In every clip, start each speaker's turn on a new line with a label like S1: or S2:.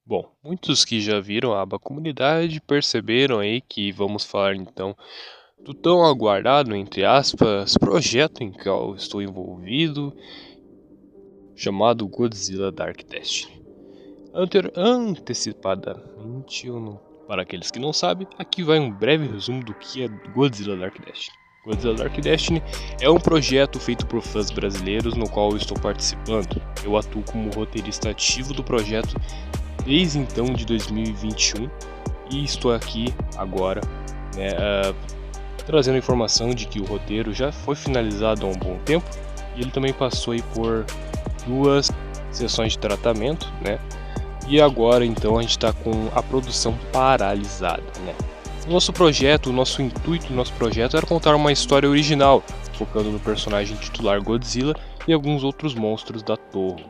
S1: Bom, muitos que já viram a aba comunidade perceberam aí que vamos falar então do tão aguardado, entre aspas, projeto em que eu estou envolvido, chamado Godzilla Dark Destiny. Antecipadamente, para aqueles que não sabem, aqui vai um breve resumo do que é Godzilla Dark Destiny. Godzilla Dark Destiny é um projeto feito por fãs brasileiros no qual eu estou participando. Eu atuo como roteirista ativo do projeto desde então de 2021 e estou aqui agora, né, trazendo informação de que o roteiro já foi finalizado há um bom tempo e ele também passou aí por duas sessões de tratamento, né? E agora então a gente está com a produção paralisada, né? O nosso projeto, o nosso intuito do nosso projeto era contar uma história original, focando no personagem titular Godzilla e alguns outros monstros da Torre.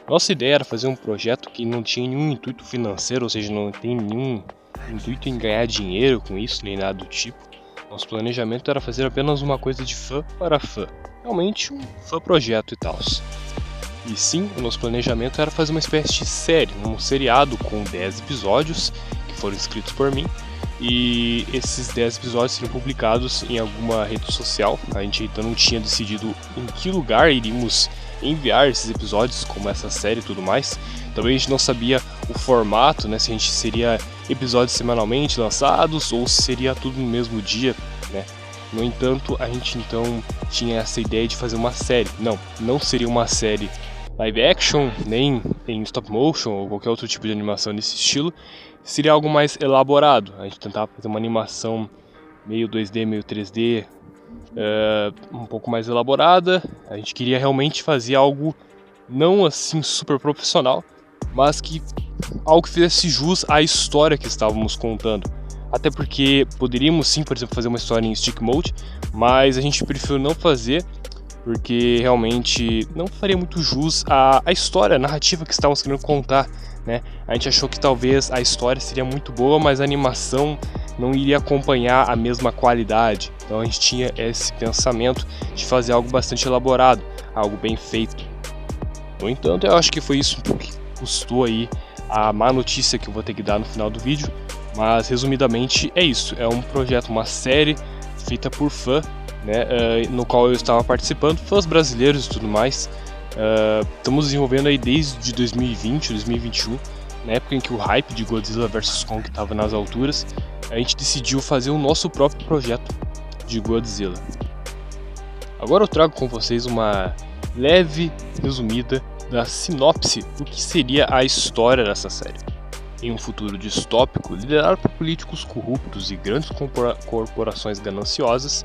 S1: Nossa ideia era fazer um projeto que não tinha nenhum intuito financeiro, ou seja, não tem nenhum intuito em ganhar dinheiro com isso, nem nada do tipo. Nosso planejamento era fazer apenas uma coisa de fã para fã, realmente um fã projeto e tal. E sim, o nosso planejamento era fazer uma espécie de série, um seriado com 10 episódios que foram escritos por mim. E esses 10 episódios seriam publicados em alguma rede social. A gente ainda não tinha decidido em que lugar iríamos enviar esses episódios, como essa série e tudo mais. Também a gente não sabia o formato, né? Se a gente seria episódios semanalmente lançados ou se seria tudo no mesmo dia, né? No entanto, a gente então tinha essa ideia de fazer uma série. Não seria uma série live action, nem em stop motion ou qualquer outro tipo de animação desse estilo. Seria algo mais elaborado. A gente tentava fazer uma animação meio 2D, meio 3D, um pouco mais elaborada. A gente queria realmente fazer algo não assim super profissional, mas que algo que fizesse jus à história que estávamos contando. Até porque poderíamos sim, por exemplo, fazer uma história em stick mode, mas a gente preferiu não fazer porque realmente não faria muito jus à história, à narrativa que estávamos querendo contar, né? A gente achou que talvez a história seria muito boa, mas a animação não iria acompanhar a mesma qualidade. Então a gente tinha esse pensamento de fazer algo bastante elaborado, algo bem feito. No entanto, eu acho que foi isso que custou aí a má notícia que eu vou ter que dar no final do vídeo. Mas resumidamente é isso, é um projeto, uma série feita por fã, né, no qual eu estava participando, fãs brasileiros e tudo mais. Estamos desenvolvendo aí desde 2020, 2021, na época em que o hype de Godzilla vs Kong estava nas alturas. A gente decidiu fazer o nosso próprio projeto de Godzilla. Agora eu trago com vocês uma leve resumida da sinopse do que seria a história dessa série. Em um futuro distópico, liderado por políticos corruptos e grandes corporações gananciosas,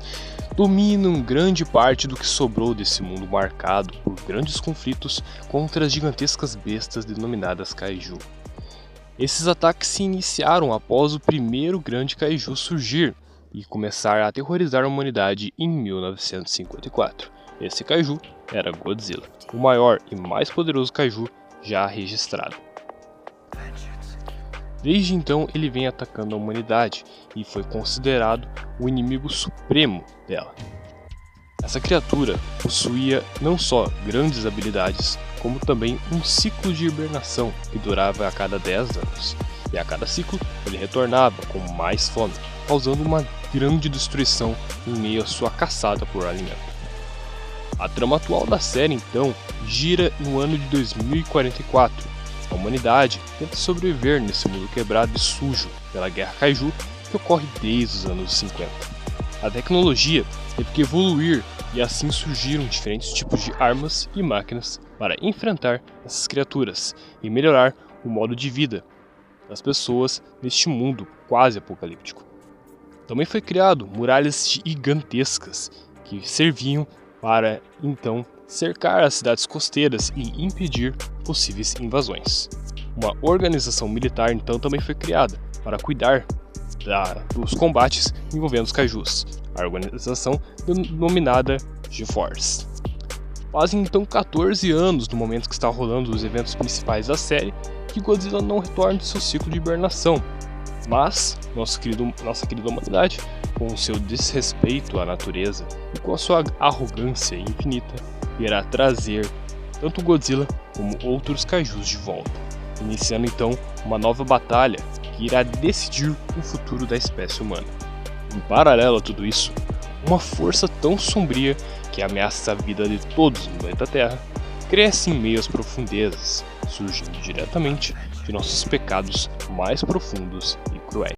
S1: dominam grande parte do que sobrou desse mundo marcado por grandes conflitos contra as gigantescas bestas denominadas Kaiju. Esses ataques se iniciaram após o primeiro grande Kaiju surgir e começar a aterrorizar a humanidade em 1954. Esse Kaiju era Godzilla, o maior e mais poderoso Kaiju já registrado. Desde então ele vem atacando a humanidade e foi considerado o inimigo supremo dela. Essa criatura possuía não só grandes habilidades, como também um ciclo de hibernação que durava a cada 10 anos, e a cada ciclo ele retornava com mais fome, causando uma grande destruição em meio à sua caçada por alimento. A trama atual da série então gira no ano de 2044. A humanidade tenta sobreviver nesse mundo quebrado e sujo pela guerra Kaiju que ocorre desde os anos 50. A tecnologia teve que evoluir e assim surgiram diferentes tipos de armas e máquinas para enfrentar essas criaturas e melhorar o modo de vida das pessoas neste mundo quase apocalíptico. Também foi criado muralhas gigantescas que serviam para então cercar as cidades costeiras e impedir possíveis invasões. Uma organização militar então também foi criada para cuidar dos combates envolvendo os Kaijus, a organização denominada G-Force. Fazem então 14 anos no momento que está rolando os eventos principais da série que Godzilla não retorna de seu ciclo de hibernação, mas nossa querida humanidade, com seu desrespeito à natureza e com a sua arrogância infinita, irá trazer tanto Godzilla como outros Kaijus de volta. iniciando então uma nova batalha que irá decidir o futuro da espécie humana. Em paralelo a tudo isso, uma força tão sombria que ameaça a vida de todos no planeta Terra cresce em meio às profundezas, surgindo diretamente de nossos pecados mais profundos e cruéis.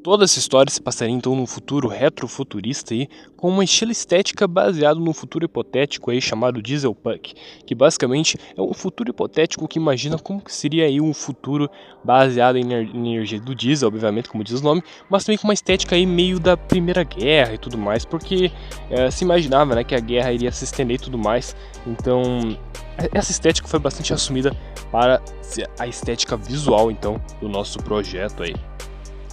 S1: Toda essa história se passaria então num futuro retrofuturista aí, com uma estilo estética baseado num futuro hipotético aí chamado Dieselpunk, que basicamente é um futuro hipotético que imagina como que seria aí um futuro baseado em energia do diesel, obviamente, como diz o nome, mas também com uma estética aí meio da Primeira Guerra e tudo mais, porque se imaginava, né, que a guerra iria se estender e tudo mais, então essa estética foi bastante assumida para a estética visual então do nosso projeto aí.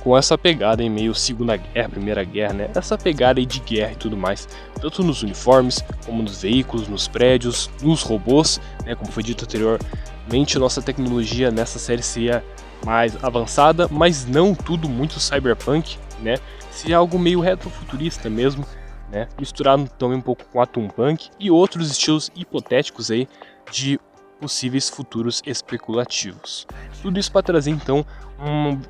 S1: Com essa pegada em meio Segunda Guerra, Primeira Guerra, né? Essa pegada aí de guerra e tudo mais, tanto nos uniformes, como nos veículos, nos prédios, nos robôs, né? Como foi dito anteriormente, nossa tecnologia nessa série seria mais avançada, mas não tudo muito cyberpunk, né? Seria algo meio retrofuturista mesmo, né? Misturado também um pouco com Atom Punk e outros estilos hipotéticos aí de possíveis futuros especulativos. Tudo isso para trazer então um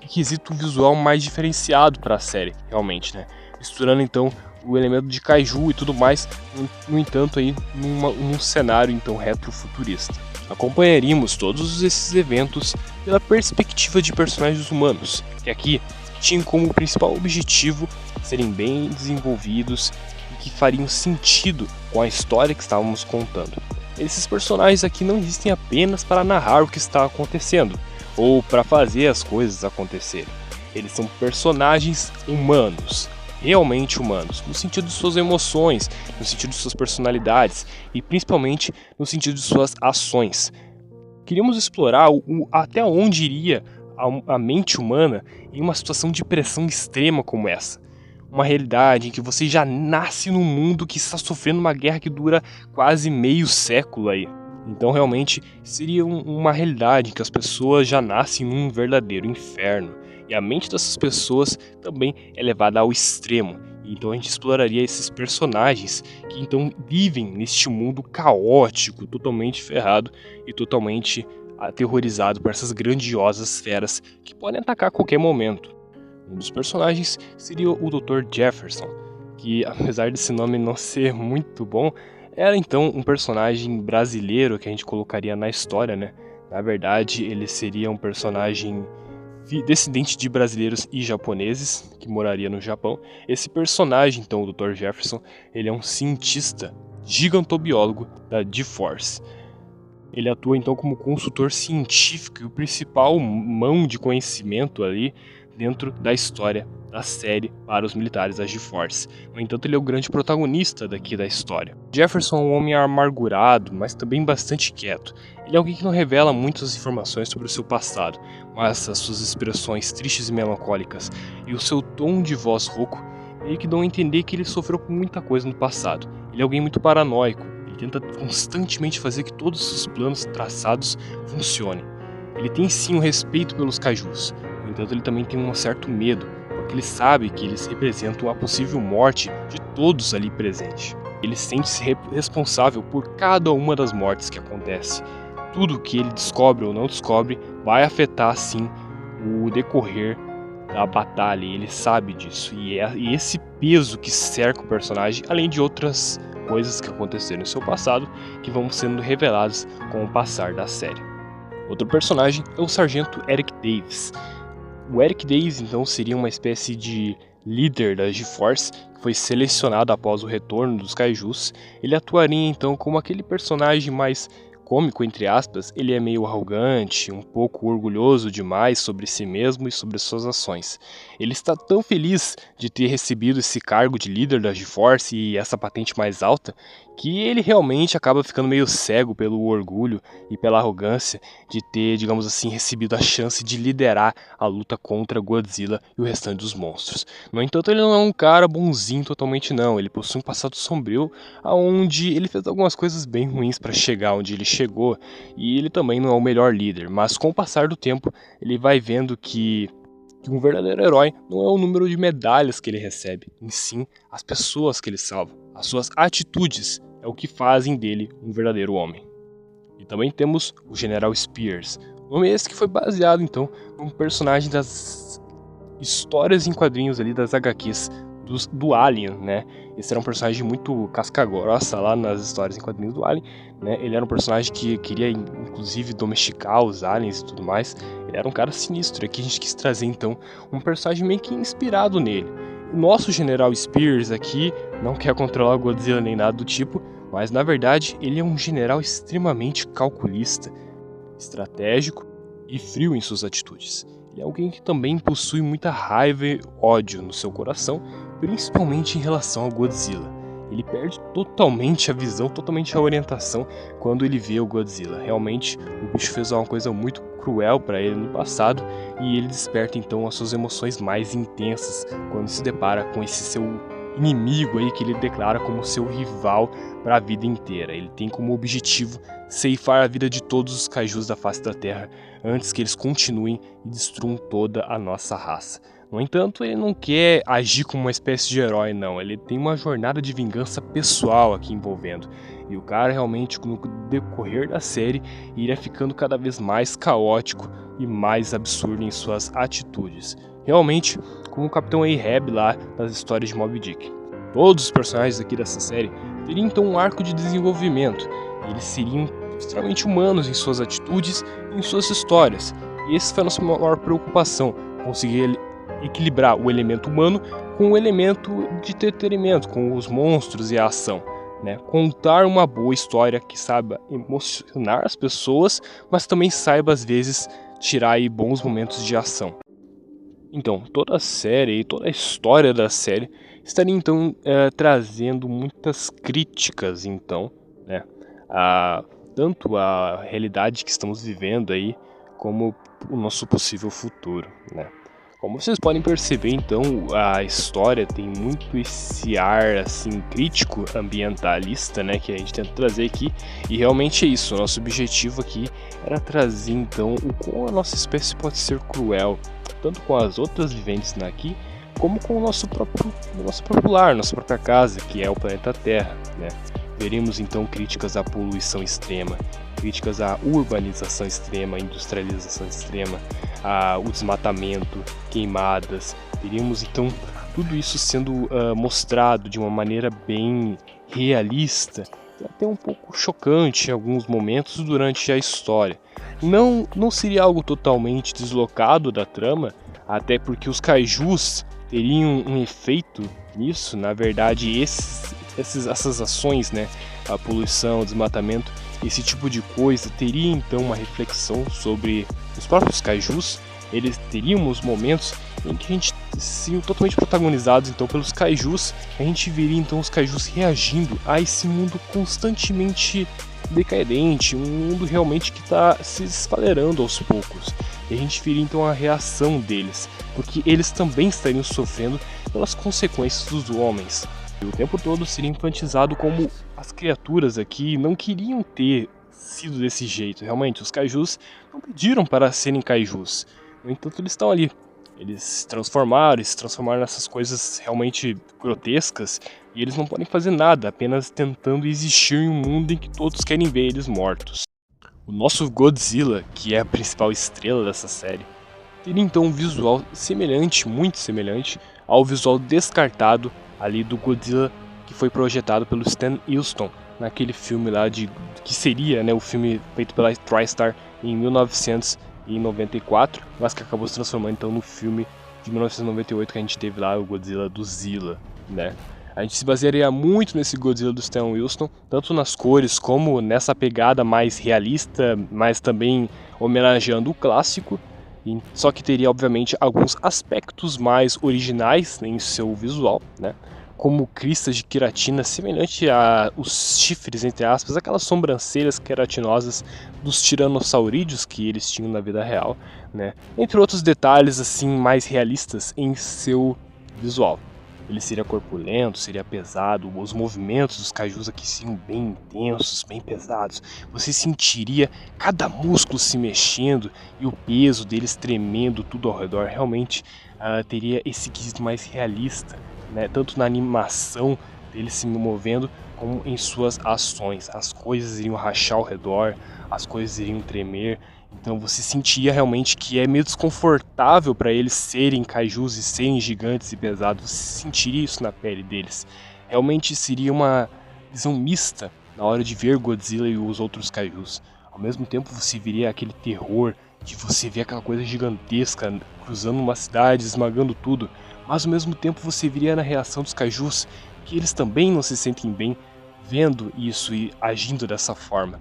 S1: quesito visual mais diferenciado para a série, realmente, né? Misturando então o elemento de kaiju e tudo mais, no entanto aí num cenário então retrofuturista. Acompanharíamos todos esses eventos pela perspectiva de personagens humanos, que aqui tinham como principal objetivo serem bem desenvolvidos e que fariam sentido com a história que estávamos contando. Esses personagens aqui não existem apenas para narrar o que está acontecendo, ou para fazer as coisas acontecerem. Eles são personagens humanos, realmente humanos, no sentido de suas emoções, no sentido de suas personalidades e principalmente no sentido de suas ações. Queríamos explorar até onde iria a mente humana em uma situação de pressão extrema como essa. Uma realidade em que você já nasce num mundo que está sofrendo uma guerra que dura quase meio século aí. Então realmente seria uma realidade em que as pessoas já nascem num verdadeiro inferno. E a mente dessas pessoas também é levada ao extremo. Então a gente exploraria esses personagens que então vivem neste mundo caótico, totalmente ferrado e totalmente aterrorizado por essas grandiosas feras que podem atacar a qualquer momento. Um dos personagens seria o Dr. Jefferson, que apesar desse nome não ser muito bom, era então um personagem brasileiro que a gente colocaria na história, né? Na verdade, ele seria um personagem descendente de brasileiros e japoneses, que moraria no Japão. Esse personagem, então, o Dr. Jefferson, ele é um cientista gigantobiólogo da G-Force. Ele atua então como consultor científico e o principal mão de conhecimento ali dentro da história da série para os militares da G-Force. No entanto, ele é o grande protagonista daqui da história. Jefferson é um homem amargurado, mas também bastante quieto. Ele é alguém que não revela muitas informações sobre o seu passado, mas as suas expressões tristes e melancólicas e o seu tom de voz rouco meio que dão a entender que ele sofreu com muita coisa no passado. Ele é alguém muito paranoico, ele tenta constantemente fazer que todos os planos traçados funcionem. Ele tem sim um respeito pelos kaijus, no entanto ele também tem um certo medo, porque ele sabe que eles representam a possível morte de todos ali presentes. Ele sente-se responsável por cada uma das mortes que acontece. Tudo que ele descobre ou não descobre vai afetar sim o decorrer da batalha, e ele sabe disso, e esse peso que cerca o personagem, além de outras coisas que aconteceram no seu passado, que vão sendo reveladas com o passar da série. Outro personagem é o Sargento Eric Davis. O Eric Davis, então, seria uma espécie de líder da G-Force, que foi selecionado após o retorno dos kaijus. Ele atuaria, então, como aquele personagem mais cômico, entre aspas. Ele é meio arrogante, um pouco orgulhoso demais sobre si mesmo e sobre suas ações. Ele está tão feliz de ter recebido esse cargo de líder da G-Force e essa patente mais alta, que ele realmente acaba ficando meio cego pelo orgulho e pela arrogância de ter, digamos assim, recebido a chance de liderar a luta contra Godzilla e o restante dos monstros. No entanto, ele não é um cara bonzinho totalmente não, ele possui um passado sombrio, onde ele fez algumas coisas bem ruins para chegar onde ele chegou, e ele também não é o melhor líder, mas com o passar do tempo, ele vai vendo que um verdadeiro herói não é o número de medalhas que ele recebe, em sim as pessoas que ele salva. As suas atitudes é o que fazem dele um verdadeiro homem. E também temos o General Spears, Nome esse que foi baseado, então, num personagem das histórias em quadrinhos ali das HQs do Alien, né? Esse era um personagem muito casca-grossa lá nas histórias em quadrinhos do Alien, né? Ele era um personagem que queria, inclusive, domesticar os aliens e tudo mais. Ele era um cara sinistro, e aqui a gente quis trazer, então, um personagem meio que inspirado nele. O nosso General Spears aqui não quer controlar o Godzilla nem nada do tipo, mas, na verdade, ele é um general extremamente calculista, estratégico e frio em suas atitudes. Ele é alguém que também possui muita raiva e ódio no seu coração, principalmente em relação ao Godzilla. Ele perde totalmente a visão, totalmente a orientação quando ele vê o Godzilla. Realmente, o bicho fez uma coisa muito cruel para ele no passado e ele desperta então as suas emoções mais intensas quando se depara com esse seu inimigo aí que ele declara como seu rival para a vida inteira. Ele tem como objetivo ceifar a vida de todos os kaijus da face da Terra antes que eles continuem e destruam toda a nossa raça. No entanto, ele não quer agir como uma espécie de herói, não. Ele tem uma jornada de vingança pessoal aqui envolvendo. E o cara realmente, no decorrer da série, irá ficando cada vez mais caótico e mais absurdo em suas atitudes. Realmente, como o Capitão Ahab lá nas histórias de Moby Dick. Todos os personagens aqui dessa série teriam então um arco de desenvolvimento. Eles seriam extremamente humanos em suas atitudes e em suas histórias. E essa foi a nossa maior preocupação, conseguir equilibrar o elemento humano com o elemento de entretenimento, com os monstros e a ação. Né? Contar uma boa história que saiba emocionar as pessoas, mas também saiba às vezes tirar aí bons momentos de ação. Então, toda a série e toda a história da série estaria então trazendo muitas críticas, então, né, tanto a realidade que estamos vivendo aí, como o nosso possível futuro, né. Como vocês podem perceber, então, a história tem muito esse ar, assim, crítico, ambientalista, né, que a gente tenta trazer aqui, e realmente é isso, o nosso objetivo aqui era trazer, então, o como a nossa espécie pode ser cruel, tanto com as outras viventes aqui, como com o nosso próprio lar, nossa própria casa, que é o planeta Terra, né. Veremos, então, críticas à poluição extrema, críticas à urbanização extrema, à industrialização extrema, ao desmatamento, queimadas. Teríamos então tudo isso sendo mostrado de uma maneira bem realista e até um pouco chocante em alguns momentos durante a história. Não seria algo totalmente deslocado da trama, até porque os kaijus teriam um efeito nisso. Na verdade, essas ações, né, a poluição, o desmatamento, esse tipo de coisa, teria então uma reflexão sobre os próprios kaijus. Eles teriam os momentos em que a gente seriam totalmente protagonizados então pelos kaijus. A gente veria então os kaijus reagindo a esse mundo constantemente decadente, um mundo realmente que está se esfalerando aos poucos. E a gente veria então a reação deles, porque eles também estariam sofrendo pelas consequências dos homens. E o tempo todo seria enfatizado como as criaturas aqui não queriam ter sido desse jeito. Realmente, os kaijus não pediram para serem kaijus. No entanto, eles estão ali. Eles se transformaram nessas coisas realmente grotescas, e eles não podem fazer nada, apenas tentando existir em um mundo em que todos querem ver eles mortos. O nosso Godzilla, que é a principal estrela dessa série, teria então um visual semelhante, muito semelhante, ao visual descartado ali do Godzilla que foi projetado pelo Stan Winston naquele filme lá que seria, né, o filme feito pela TriStar em 1994, mas que acabou se transformando então no filme de 1998 que a gente teve lá, o Godzilla do Zilla, né? A gente se basearia muito nesse Godzilla do Stan Winston, tanto nas cores como nessa pegada mais realista, mas também homenageando o clássico, só que teria obviamente alguns aspectos mais originais em seu visual, né? Como cristas de queratina semelhante a os chifres, entre aspas, aquelas sobrancelhas queratinosas dos tiranossaurídeos que eles tinham na vida real, né? Entre outros detalhes assim mais realistas em seu visual. Ele seria corpulento, seria pesado, os movimentos dos kaijus aqui seriam bem intensos, bem pesados. Você sentiria cada músculo se mexendo e o peso deles tremendo tudo ao redor. Realmente teria esse quesito mais realista, né? Tanto na animação deles se movendo como em suas ações. As coisas iriam rachar ao redor, as coisas iriam tremer Então você sentia realmente que é meio desconfortável para eles serem kaijus e serem gigantes e pesados. Você sentiria isso na pele deles. Realmente seria uma visão mista na hora de ver Godzilla e os outros kaijus. Ao mesmo tempo você viria aquele terror de você ver aquela coisa gigantesca cruzando uma cidade, esmagando tudo. Mas ao mesmo tempo você viria na reação dos kaijus que eles também não se sentem bem vendo isso e agindo dessa forma.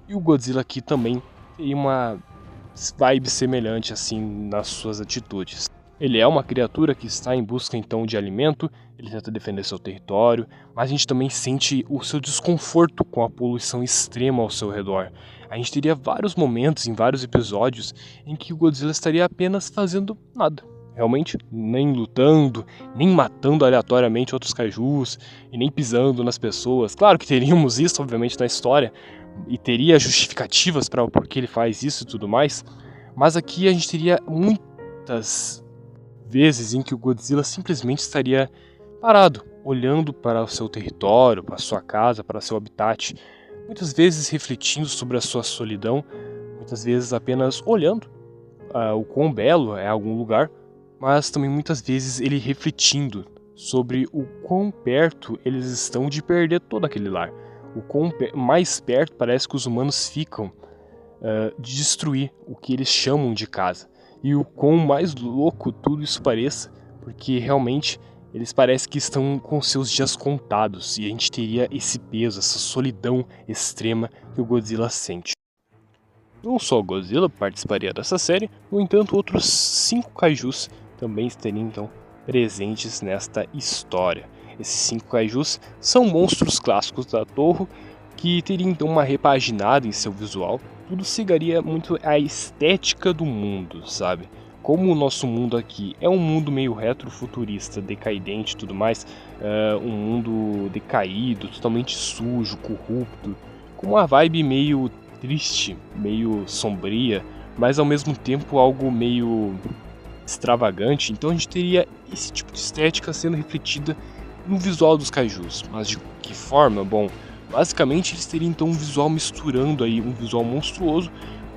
S1: E o Godzilla aqui também tem uma vibe semelhante assim nas suas atitudes. Ele é uma criatura que está em busca então de alimento, ele tenta defender seu território, mas a gente também sente o seu desconforto com a poluição extrema ao seu redor. A gente teria vários momentos em vários episódios em que o Godzilla estaria apenas fazendo nada. Realmente, nem lutando, nem matando aleatoriamente outros kaijus, e nem pisando nas pessoas. Claro que teríamos isso, obviamente, na história, e teria justificativas para o porquê ele faz isso e tudo mais, mas aqui a gente teria muitas vezes em que o Godzilla simplesmente estaria parado, olhando para o seu território, para a sua casa, para seu habitat, muitas vezes refletindo sobre a sua solidão, muitas vezes apenas olhando o quão belo é algum lugar, mas também muitas vezes ele refletindo sobre o quão perto eles estão de perder todo aquele lar. O quão mais perto parece que os humanos ficam de destruir o que eles chamam de casa. E o quão mais louco tudo isso pareça, porque realmente eles parecem que estão com seus dias contados, e a gente teria esse peso, essa solidão extrema que o Godzilla sente. Não só o Godzilla participaria dessa série, no entanto outros 5 kaijus também estariam então presentes nesta história. Esses 5 kaijus são monstros clássicos da Toho, que teriam então uma repaginada em seu visual. Tudo seguiria muito a estética do mundo, sabe? Como o nosso mundo aqui é um mundo meio retrofuturista, decaidente e tudo mais, um mundo decaído, totalmente sujo, corrupto, com uma vibe meio triste, meio sombria, mas ao mesmo tempo algo meio extravagante. Então a gente teria esse tipo de estética sendo refletida no visual dos kaijus. Mas de que forma? Bom, basicamente eles teriam então um visual misturando aí um visual monstruoso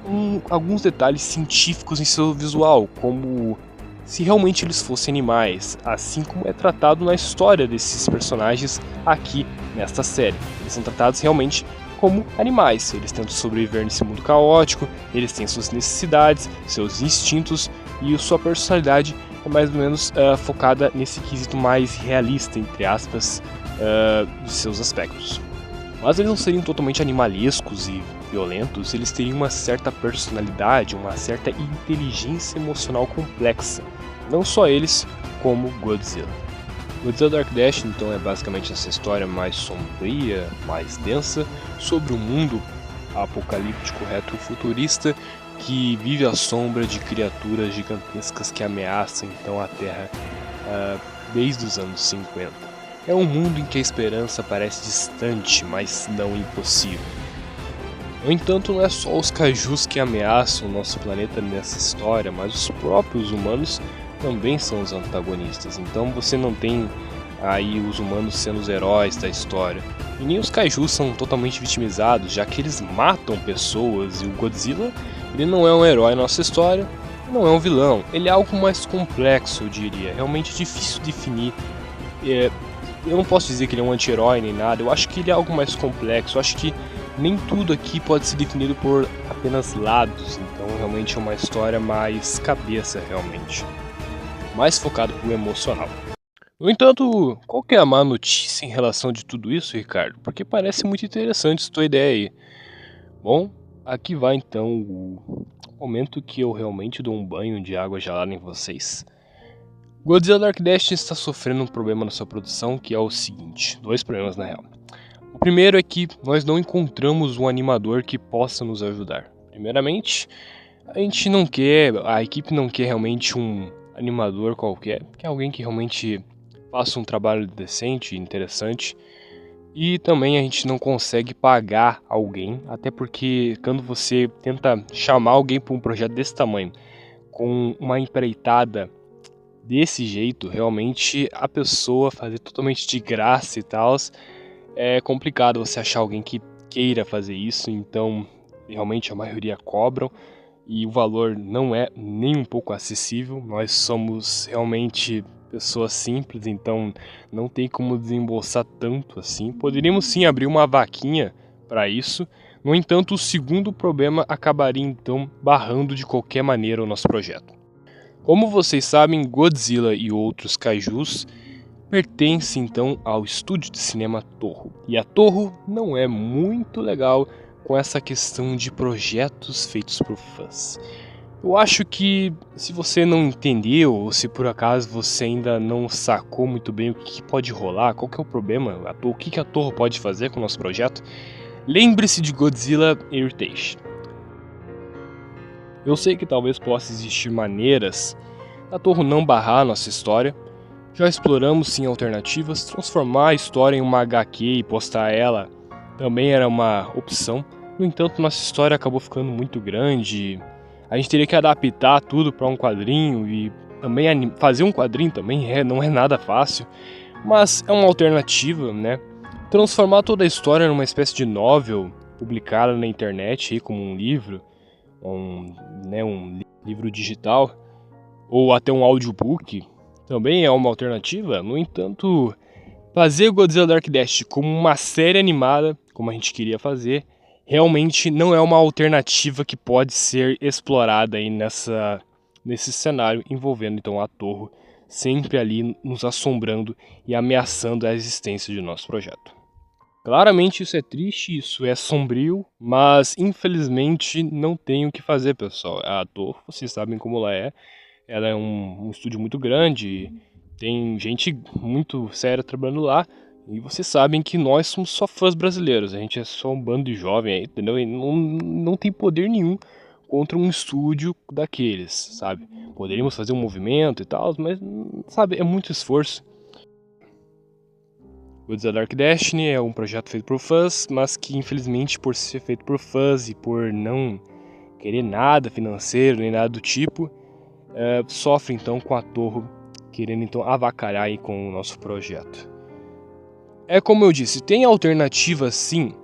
S1: com alguns detalhes científicos em seu visual, como se realmente eles fossem animais, assim como é tratado na história desses personagens aqui nesta série. Eles são tratados realmente como animais, eles tentam sobreviver nesse mundo caótico, eles têm suas necessidades, seus instintos e sua personalidade é mais ou menos focada nesse quesito mais realista, entre aspas, de seus aspectos. Mas eles não seriam totalmente animalescos e violentos, eles teriam uma certa personalidade, uma certa inteligência emocional complexa. Não só eles, como Godzilla. Godzilla Dark Dash então é basicamente essa história mais sombria, mais densa, sobre um mundo apocalíptico retrofuturista que vive à sombra de criaturas gigantescas que ameaçam então a Terra desde os anos 50. É um mundo em que a esperança parece distante, mas não impossível. No entanto, não é só os kaijus que ameaçam o nosso planeta nessa história, mas os próprios humanos também são os antagonistas. Então você não tem aí os humanos sendo os heróis da história. E nem os kaijus são totalmente vitimizados, já que eles matam pessoas, e o Godzilla ele não é um herói na nossa história, não é um vilão. Ele é algo mais complexo, eu diria. É realmente difícil definir. Eu não posso dizer que ele é um anti-herói nem nada, eu acho que ele é algo mais complexo, eu acho que nem tudo aqui pode ser definido por apenas lados, então realmente é uma história mais cabeça realmente, mais focada no emocional. No entanto, qual que é a má notícia em relação de tudo isso, Ricardo? Porque parece muito interessante essa tua ideia aí. Bom, aqui vai então o momento que eu realmente dou um banho de água gelada em vocês. Godzilla Dark Destiny está sofrendo um problema na sua produção, que é o seguinte, 2 problemas na real. O primeiro é que nós não encontramos um animador que possa nos ajudar. Primeiramente, a equipe não quer realmente um animador qualquer, quer alguém que realmente faça um trabalho decente e interessante. E também a gente não consegue pagar alguém, até porque quando você tenta chamar alguém para um projeto desse tamanho, com uma empreitada desse jeito, realmente a pessoa fazer totalmente de graça e tal, é complicado você achar alguém que queira fazer isso, então realmente a maioria cobram. e o valor não é nem um pouco acessível. Nós somos realmente pessoas simples, então não tem como desembolsar tanto assim. Poderíamos sim abrir uma vaquinha para isso. No entanto, o segundo problema acabaria então barrando de qualquer maneira o nosso projeto. Como vocês sabem, Godzilla e outros kaijus pertence então ao estúdio de cinema Toho. E a Toho não é muito legal com essa questão de projetos feitos por fãs. Eu acho que se você não entendeu, ou se por acaso você ainda não sacou muito bem o que pode rolar, qual que é o problema, o que a Toho pode fazer com o nosso projeto, lembre-se de Godzilla Heritage. Eu sei que talvez possa existir maneiras da Toho não barrar a nossa história. Já exploramos sim alternativas, transformar a história em uma HQ e postar ela também era uma opção. No entanto, nossa história acabou ficando muito grande. A gente teria que adaptar tudo para um quadrinho e também fazer um quadrinho também não é nada fácil, mas é uma alternativa, né? Transformar toda a história numa espécie de novel publicada na internet aí como um livro, um livro digital ou até um audiobook também é uma alternativa. No entanto, fazer Godzilla Dark Dash como uma série animada, como a gente queria fazer, realmente não é uma alternativa que pode ser explorada aí nesse cenário envolvendo então a Toho sempre ali nos assombrando e ameaçando a existência de nosso projeto. Claramente isso é triste, isso é sombrio, mas infelizmente não tem o que fazer, pessoal. A Toho, vocês sabem como ela é um estúdio muito grande, tem gente muito séria trabalhando lá, e vocês sabem que nós somos só fãs brasileiros, a gente é só um bando de jovem aí, entendeu? E não tem poder nenhum contra um estúdio daqueles, sabe? Poderíamos fazer um movimento e tal, mas, sabe, é muito esforço. Godzilla Dark Destiny é um projeto feito por fãs, mas que infelizmente por ser feito por fãs e por não querer nada financeiro nem nada do tipo, sofre então com a Toho querendo então avacalhar aí com o nosso projeto. É como eu disse, tem alternativa sim,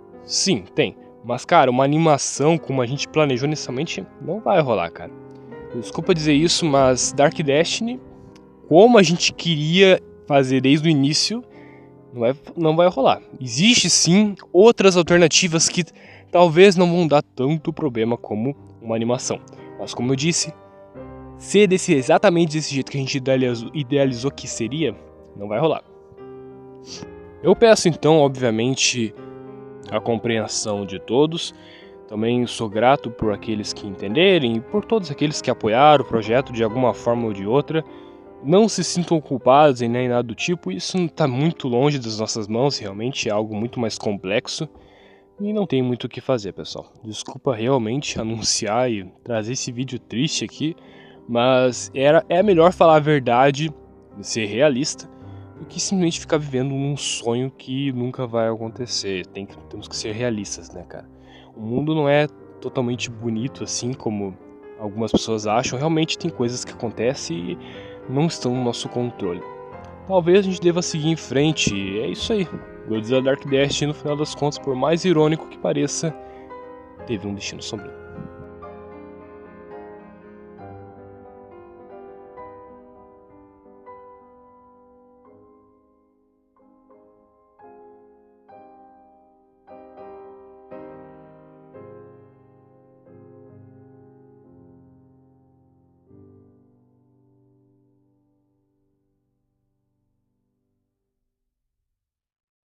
S1: tem. Mas cara, uma animação como a gente planejou inicialmente não vai rolar, cara. Desculpa dizer isso, mas Dark Destiny, como a gente queria fazer desde o início, não vai rolar. Existe sim outras alternativas que talvez não vão dar tanto problema como uma animação. Mas como eu disse, ser exatamente desse jeito que a gente idealizou que seria, não vai rolar. Eu peço então, obviamente, a compreensão de todos. Também sou grato por aqueles que entenderem e por todos aqueles que apoiaram o projeto de alguma forma ou de outra. Não se sintam culpados e nem nada do tipo, isso está muito longe das nossas mãos, realmente é algo muito mais complexo. E não tem muito o que fazer, pessoal. Desculpa realmente anunciar e trazer esse vídeo triste aqui, mas é melhor falar a verdade, ser realista, do que simplesmente ficar vivendo um sonho que nunca vai acontecer. Temos que ser realistas, né, cara? O mundo não é totalmente bonito assim como algumas pessoas acham. Realmente tem coisas que acontecem e não estão no nosso controle. Talvez a gente deva seguir em frente, e é isso aí. Godzilla Dark Destiny, no final das contas, por mais irônico que pareça, teve um destino sombrio.